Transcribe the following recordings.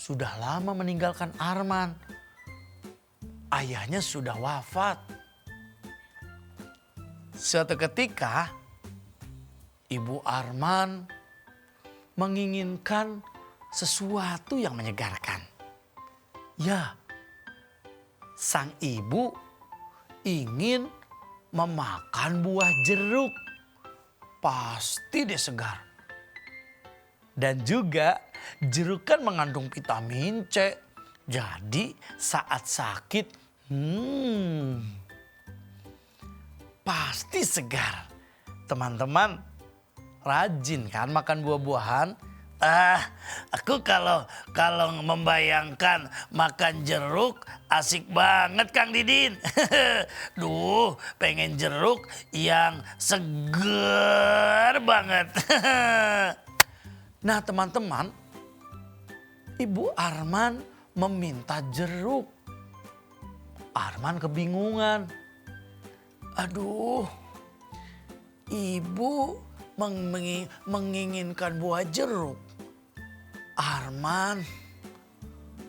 sudah lama meninggalkan Arman. Ayahnya sudah wafat. Suatu ketika Ibu Arman menginginkan sesuatu yang menyegarkan. Ya, sang ibu ingin memakan buah jeruk. Pasti dia segar. Dan juga jeruk kan mengandung vitamin C. Jadi saat sakit, pasti segar. Teman-teman rajin kan makan buah-buahan? Aku kalau membayangkan makan jeruk asik banget Kang Didin. Duh, pengen jeruk yang seger banget. Nah teman-teman, Ibu Arman meminta jeruk. Arman kebingungan. Aduh, ibu menginginkan buah jeruk. Arman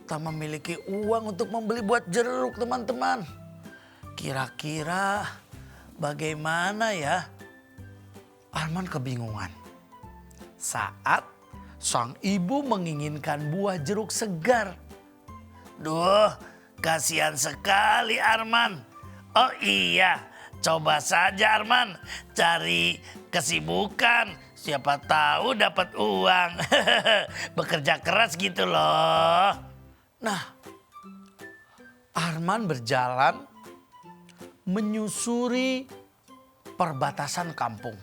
tak memiliki uang untuk membeli buah jeruk, teman-teman. Kira-kira bagaimana ya? Arman kebingungan. Saat sang ibu menginginkan buah jeruk segar. Duh, kasihan sekali Arman. Oh iya, coba saja Arman cari kesibukan. Siapa tahu dapat uang. Bekerja keras gitu loh. Nah, Arman berjalan menyusuri perbatasan kampung.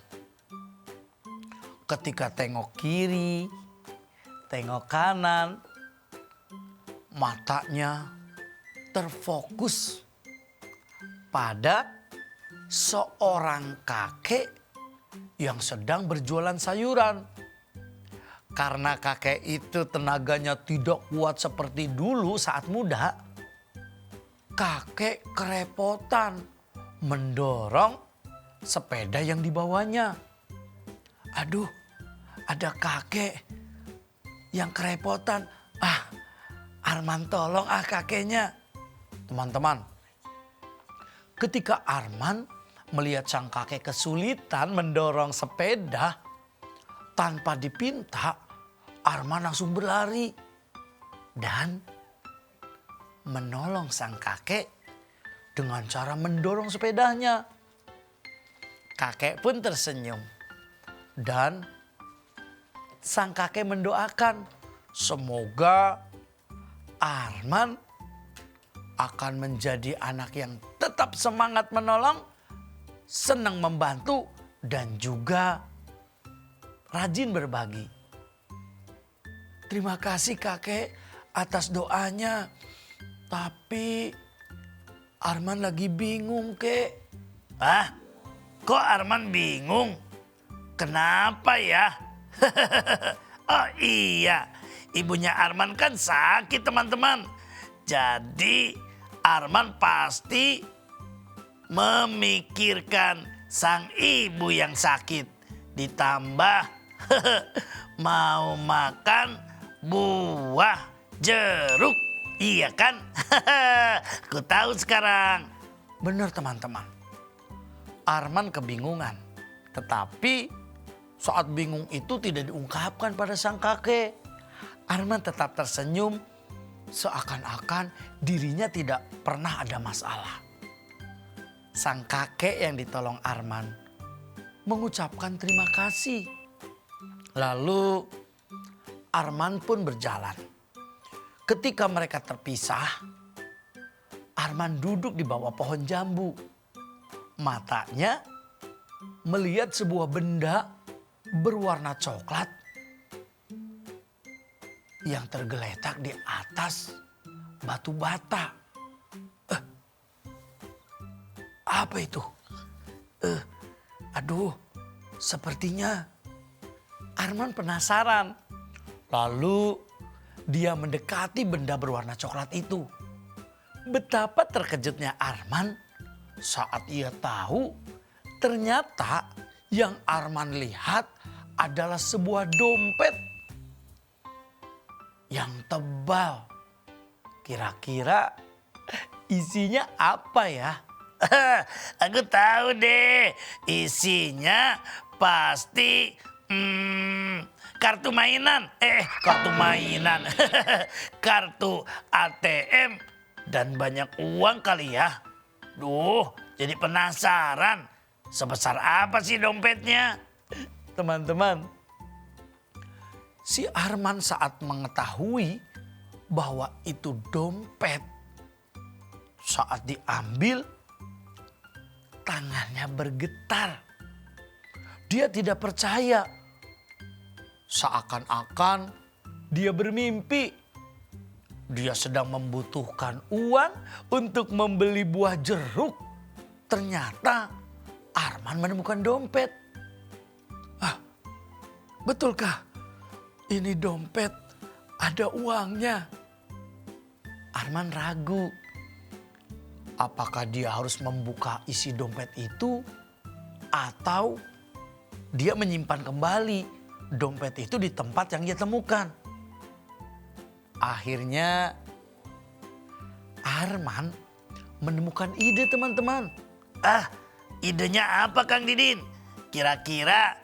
Ketika tengok kiri, tengok kanan, matanya terfokus pada seorang kakek yang sedang berjualan sayuran. Karena kakek itu tenaganya tidak kuat seperti dulu saat muda, kakek kerepotan mendorong sepeda yang dibawanya. Aduh, ada kakek yang kerepotan. Arman tolong kakeknya. Teman-teman, ketika Arman melihat sang kakek kesulitan mendorong sepeda tanpa dipinta, Arman langsung berlari dan menolong sang kakek dengan cara mendorong sepedanya. Kakek pun tersenyum dan sang kakek mendoakan semoga Arman akan menjadi anak yang tetap semangat menolong, senang membantu, dan juga rajin berbagi. Terima kasih kakek atas doanya. Tapi Arman lagi bingung kek. Kok Arman bingung? Kenapa ya? Oh iya, ibunya Arman kan sakit teman-teman. Jadi Arman pasti memikirkan sang ibu yang sakit. Ditambah mau makan buah jeruk. Iya kan? Aku tahu sekarang. Benar teman-teman. Arman kebingungan. Tetapi saat bingung itu tidak diungkapkan pada sang kakek. Arman tetap tersenyum seakan-akan dirinya tidak pernah ada masalah. Sang kakek yang ditolong Arman mengucapkan terima kasih. Lalu Arman pun berjalan. Ketika mereka terpisah, Arman duduk di bawah pohon jambu. Matanya melihat sebuah benda berwarna coklat yang tergeletak di atas batu bata. Apa itu? Aduh, sepertinya Arman penasaran. Lalu dia mendekati benda berwarna coklat itu. Betapa terkejutnya Arman saat ia tahu ternyata yang Arman lihat adalah sebuah dompet. yang tebal. Kira-kira isinya apa ya? Aku tahu deh, isinya pasti kartu mainan. Kartu mainan. Kartu ATM dan banyak uang kali ya. Duh, jadi penasaran. Sebesar apa sih dompetnya? Teman-teman, si Arman saat mengetahui bahwa itu dompet, saat diambil, tangannya bergetar. Dia tidak percaya. Seakan-akan dia bermimpi. Dia sedang membutuhkan uang untuk membeli buah jeruk. Ternyata Arman menemukan dompet. Betulkah ini dompet ada uangnya? Arman ragu. Apakah dia harus membuka isi dompet itu atau dia menyimpan kembali dompet itu di tempat yang dia temukan? Akhirnya Arman menemukan ide, teman-teman. Idenya apa Kang Didin? Kira-kira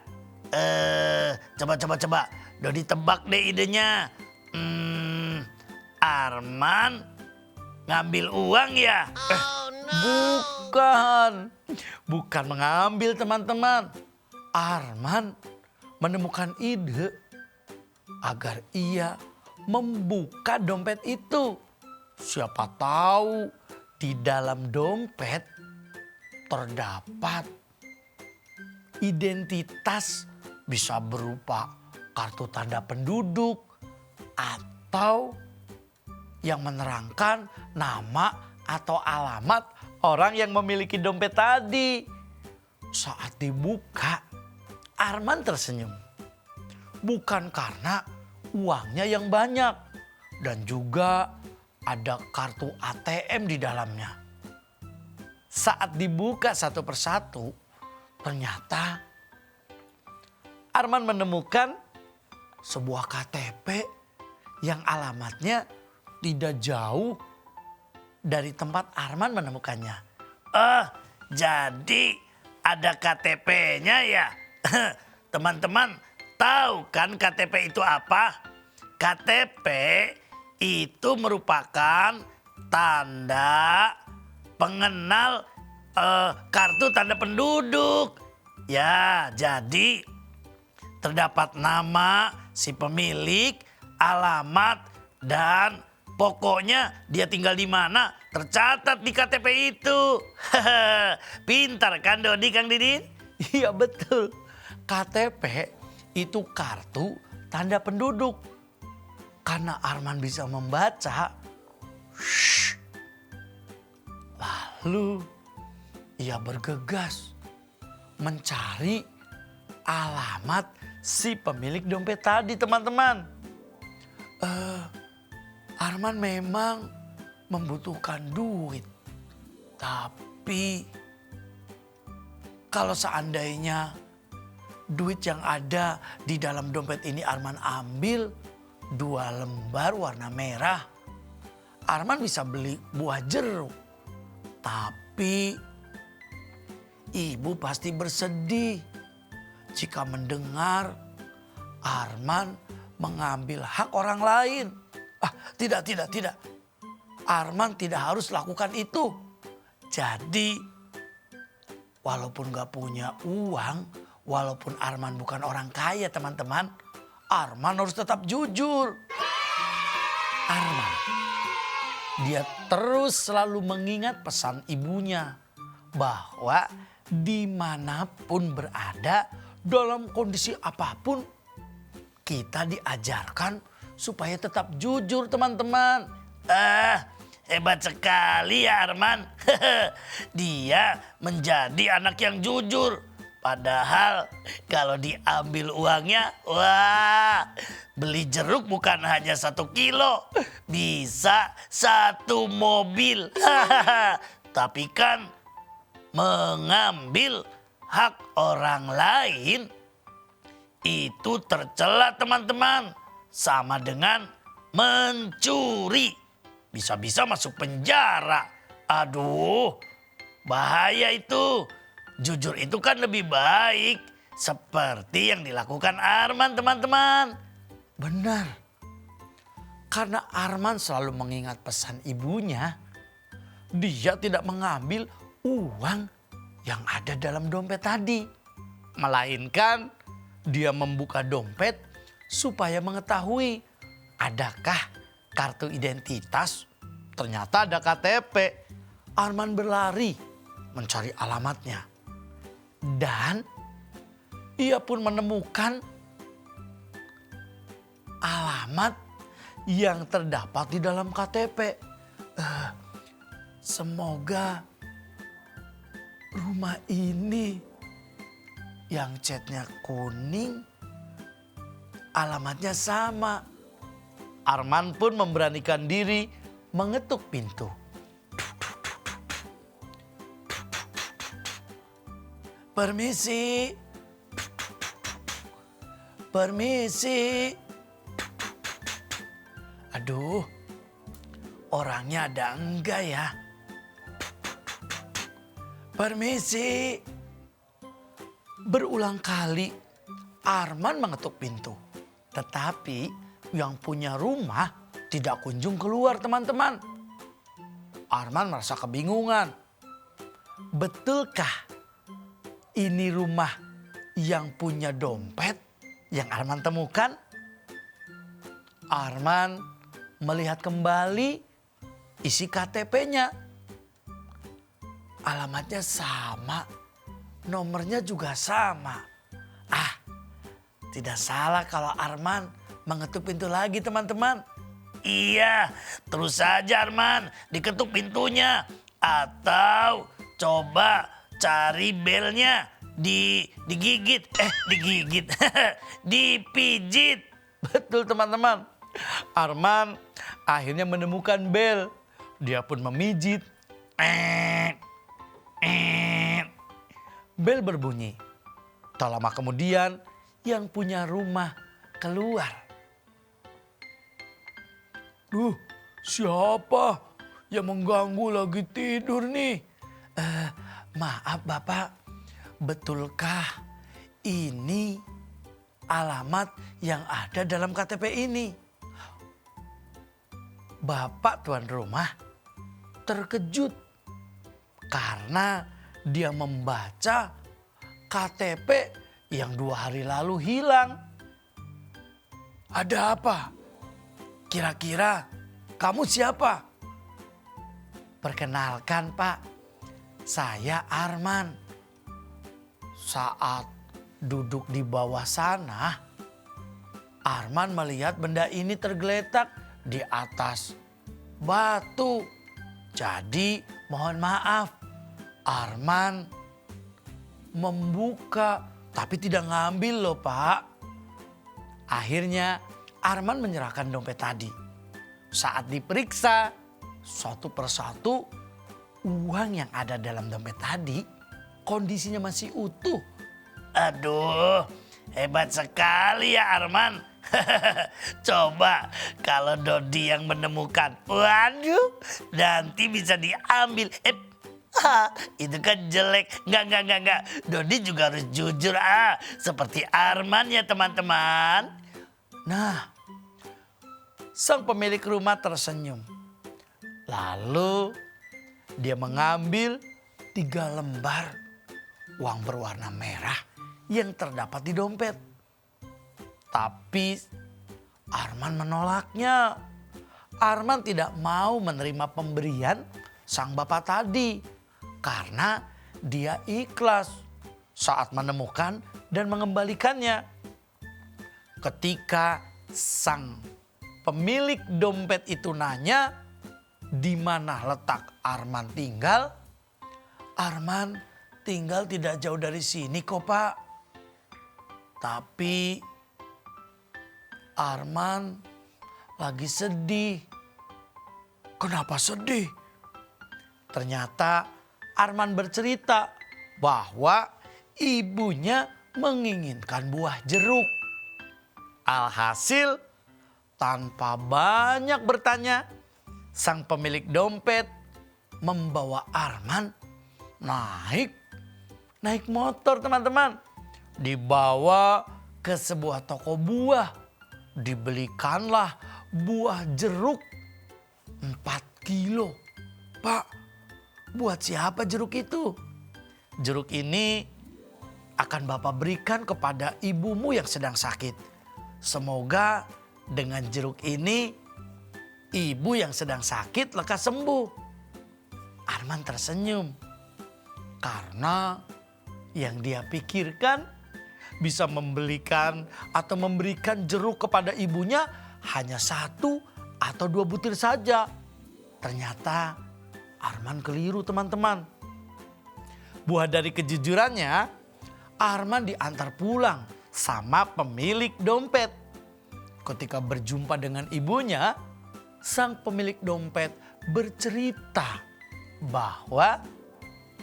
coba. Dodi tebak deh idenya. Arman ngambil uang ya? Bukan mengambil, teman-teman. Arman menemukan ide agar ia membuka dompet itu. Siapa tahu di dalam dompet terdapat identitas, bisa berupa kartu tanda penduduk atau yang menerangkan nama atau alamat orang yang memiliki dompet tadi. Saat dibuka, Arman tersenyum. Bukan karena uangnya yang banyak dan juga ada kartu ATM di dalamnya. Saat dibuka satu persatu, ternyata Arman menemukan sebuah KTP yang alamatnya tidak jauh dari tempat Arman menemukannya. Jadi ada KTP-nya ya? Teman-teman tahu kan KTP itu apa? KTP itu merupakan tanda pengenal kartu tanda penduduk. Ya, jadi terdapat nama si pemilik, alamat, dan pokoknya dia tinggal di mana tercatat di KTP itu. Pintar kan Dodi, Kang Didin? Iya betul. KTP itu kartu tanda penduduk. Karena Arman bisa membaca, lalu ia bergegas mencari alamat si pemilik dompet tadi, teman-teman. Arman memang membutuhkan duit. Tapi kalau seandainya duit yang ada di dalam dompet ini Arman ambil 2 lembar warna merah, Arman bisa beli buah jeruk. Tapi ibu pasti bersedih jika mendengar Arman mengambil hak orang lain. Tidak. Arman tidak harus lakukan itu. Jadi walaupun gak punya uang, walaupun Arman bukan orang kaya, teman-teman, Arman harus tetap jujur. Arman, dia terus selalu mengingat pesan ibunya bahwa dimanapun berada, dalam kondisi apapun, kita diajarkan supaya tetap jujur, teman-teman. Hebat sekali ya Arman. Dia menjadi anak yang jujur. Padahal kalau diambil uangnya, beli jeruk bukan hanya 1 kilo, bisa 1 mobil. Tapi kan mengambil hak orang lain itu tercela, teman-teman. Sama dengan mencuri. Bisa-bisa masuk penjara. Aduh, bahaya itu. Jujur itu kan lebih baik. Seperti yang dilakukan Arman, teman-teman. Benar. Karena Arman selalu mengingat pesan ibunya. Dia tidak mengambil uang yang ada dalam dompet tadi. Melainkan dia membuka dompet supaya mengetahui adakah kartu identitas. Ternyata ada KTP. Arman berlari mencari alamatnya. Dan ia pun menemukan alamat yang terdapat di dalam KTP. Semoga rumah ini yang catnya kuning alamatnya sama. Arman pun memberanikan diri mengetuk pintu. Permisi. Permisi. Aduh, orangnya ada enggak ya? Permisi. Berulang kali Arman mengetuk pintu. Tetapi yang punya rumah tidak kunjung keluar, teman-teman. Arman merasa kebingungan. Betulkah ini rumah yang punya dompet yang Arman temukan? Arman melihat kembali isi KTP-nya. Alamatnya sama, nomornya juga sama. Tidak salah kalau Arman mengetuk pintu lagi, teman-teman. Iya, terus saja Arman diketuk pintunya. Atau coba cari belnya, digigit, dipijit. Betul, teman-teman. Arman akhirnya menemukan bel. Dia pun memijit. Bel berbunyi. Tak lama kemudian yang punya rumah keluar. Siapa yang mengganggu lagi tidur nih? Maaf Bapak, betulkah ini alamat yang ada dalam KTP ini? Bapak tuan rumah terkejut karena dia membaca KTP yang 2 hari lalu hilang. Ada apa? Kira-kira kamu siapa? Perkenalkan Pak, saya Arman. Saat duduk di bawah sana, Arman melihat benda ini tergeletak di atas batu. Jadi mohon maaf, Arman membuka tapi tidak ngambil loh Pak. Akhirnya Arman menyerahkan dompet tadi. Saat diperiksa satu persatu, uang yang ada dalam dompet tadi kondisinya masih utuh. Aduh, hebat sekali ya Arman. Coba kalau Dodi yang menemukan, waduh, nanti bisa diambil. Itu kan jelek. Enggak. Dodi juga harus jujur seperti Arman ya teman-teman. Nah, sang pemilik rumah tersenyum. Lalu dia mengambil 3 lembar uang berwarna merah yang terdapat di dompet. Tapi Arman menolaknya. Arman tidak mau menerima pemberian sang bapak tadi. Karena dia ikhlas saat menemukan dan mengembalikannya. Ketika sang pemilik dompet itu nanya di mana letak Arman tinggal. Arman tinggal tidak jauh dari sini kok Pak. Tapi Arman lagi sedih. Kenapa sedih? Ternyata Arman bercerita bahwa ibunya menginginkan buah jeruk. Alhasil Tanpa banyak bertanya, sang pemilik dompet membawa Arman naik motor, teman-teman. Dibawa ke sebuah toko buah. Dibelikanlah buah jeruk 4 kilo. Pak, buat siapa jeruk itu? Jeruk ini akan Bapak berikan kepada ibumu yang sedang sakit. Semoga dengan jeruk ini ibu yang sedang sakit lekas sembuh. Arman tersenyum karena yang dia pikirkan bisa membelikan atau memberikan jeruk kepada ibunya hanya 1 atau 2 butir saja. Ternyata Arman keliru, teman-teman. Buah dari kejujurannya, Arman diantar pulang sama pemilik dompet. Ketika berjumpa dengan ibunya, sang pemilik dompet bercerita bahwa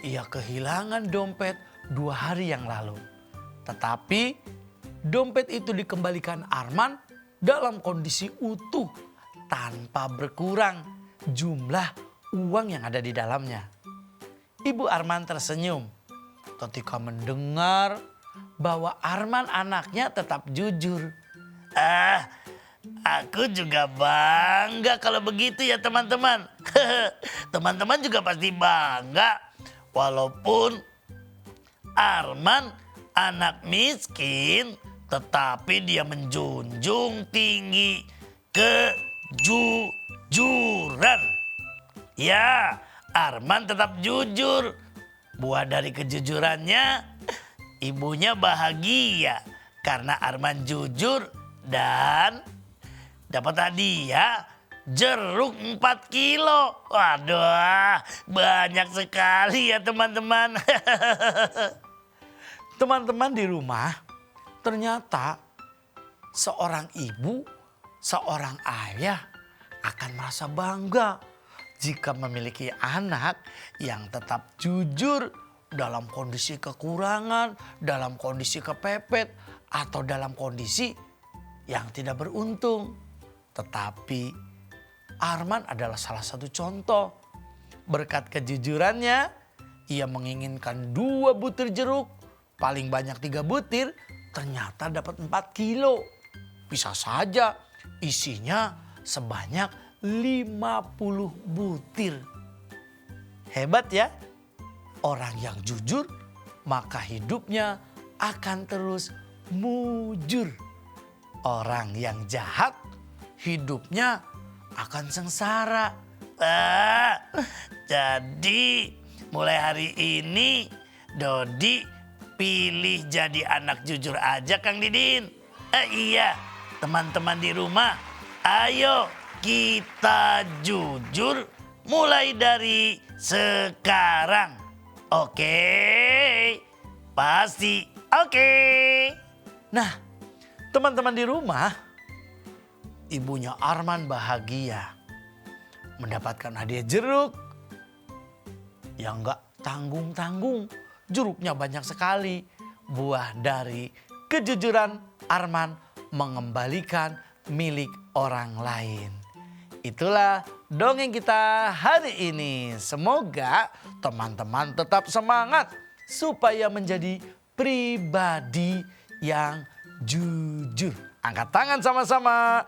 ia kehilangan dompet 2 hari yang lalu. Tetapi dompet itu dikembalikan Arman dalam kondisi utuh tanpa berkurang jumlah uang yang ada di dalamnya. Ibu Arman tersenyum ketika mendengar bahwa Arman anaknya tetap jujur. Aku juga bangga kalau begitu ya teman-teman. Teman-teman juga pasti bangga. Walaupun Arman anak miskin, tetapi dia menjunjung tinggi kejujuran. Ya, Arman tetap jujur. Buah dari kejujurannya, ibunya bahagia karena Arman jujur dan dapat hadiah jeruk 4 kilo. Waduh, banyak sekali ya teman-teman. Teman-teman di rumah, ternyata seorang ibu, seorang ayah akan merasa bangga jika memiliki anak yang tetap jujur dalam kondisi kekurangan, dalam kondisi kepepet, atau dalam kondisi yang tidak beruntung. Tetapi Arman adalah salah satu contoh. Berkat kejujurannya, ia menginginkan 2 butir jeruk, paling banyak 3 butir, ternyata dapat 4 kilo. Bisa saja isinya sebanyak 50 butir. Hebat ya? Orang yang jujur, maka hidupnya akan terus mujur. Orang yang jahat, hidupnya akan sengsara. Jadi mulai hari ini Dodi pilih jadi anak jujur aja Kang Didin. Iya, teman-teman di rumah, ayo kita jujur mulai dari sekarang. Oke, pasti oke. Nah, teman-teman di rumah, ibunya Arman bahagia mendapatkan hadiah jeruk yang gak tanggung-tanggung. Jeruknya banyak sekali. Buah dari kejujuran Arman mengembalikan milik orang lain. Itulah dongeng kita hari ini. Semoga teman-teman tetap semangat supaya menjadi pribadi yang jujur. Angkat tangan sama-sama.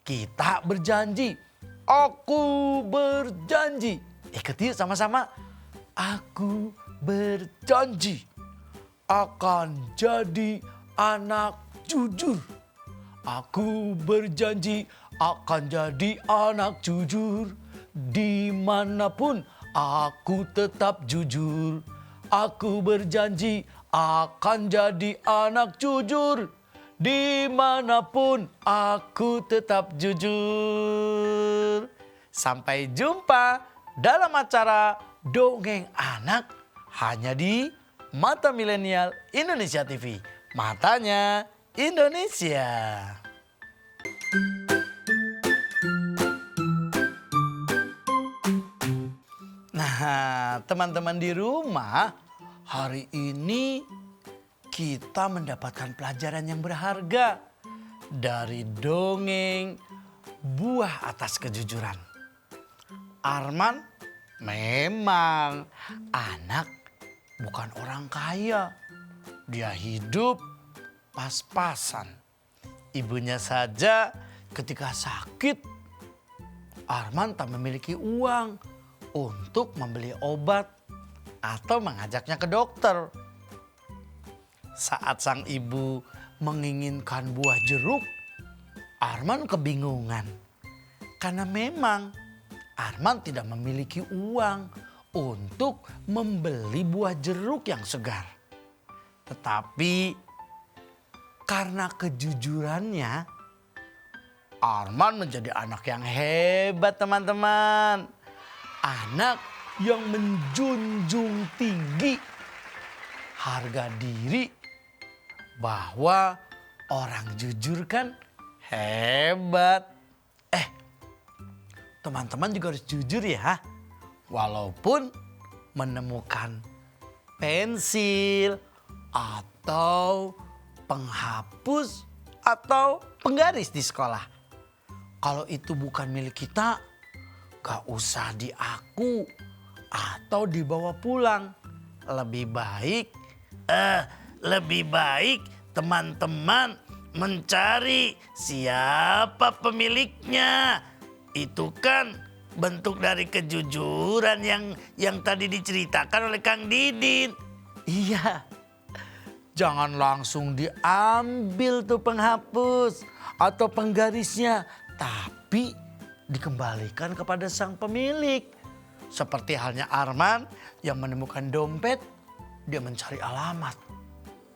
Kita berjanji. Aku berjanji. Ikut yuk sama-sama. Aku berjanji akan jadi anak jujur. Aku berjanji akan jadi anak jujur. Dimanapun aku tetap jujur. Aku berjanji akan jadi anak jujur. Dimanapun aku tetap jujur. Sampai jumpa dalam acara Dongeng Anak hanya di Mata Milenial Indonesia TV. Matanya Indonesia. Nah, teman-teman di rumah, hari ini kita mendapatkan pelajaran yang berharga dari dongeng buah atas kejujuran. Arman memang anak bukan orang kaya. Dia hidup pas-pasan. Ibunya saja ketika sakit, Arman tak memiliki uang untuk membeli obat atau mengajaknya ke dokter. Saat sang ibu menginginkan buah jeruk, Arman kebingungan. Karena memang Arman tidak memiliki uang untuk membeli buah jeruk yang segar. Tetapi karena kejujurannya, Arman menjadi anak yang hebat, teman-teman. Anak yang menjunjung tinggi harga diri, bahwa orang jujur kan hebat. Teman-teman juga harus jujur ya. Walaupun menemukan pensil atau penghapus atau penggaris di sekolah. Kalau itu bukan milik kita, gak usah diaku atau dibawa pulang. Lebih baik teman-teman mencari siapa pemiliknya. Itu kan bentuk dari kejujuran yang tadi diceritakan oleh Kang Didin. Iya. Jangan langsung diambil tuh penghapus atau penggarisnya, tapi dikembalikan kepada sang pemilik. Seperti halnya Arman yang menemukan dompet, dia mencari alamat.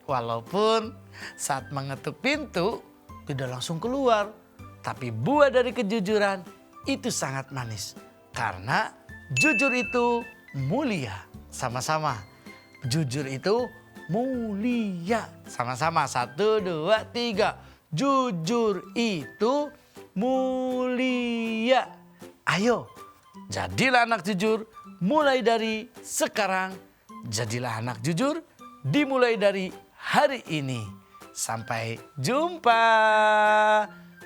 Walaupun saat mengetuk pintu tidak langsung keluar, tapi buah dari kejujuran itu sangat manis. Karena jujur itu mulia. Sama-sama. Jujur itu mulia. Sama-sama. 1, 2, 3. Jujur itu mulia. Ayo, jadilah anak jujur mulai dari sekarang. Jadilah anak jujur dimulai dari hari ini. Sampai jumpa.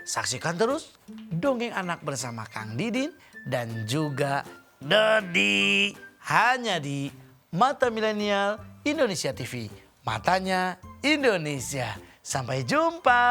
Saksikan terus Dongeng Anak bersama Kang Didin dan juga Dodi. Hanya di Mata Milenial Indonesia TV. Matanya Indonesia. Sampai jumpa.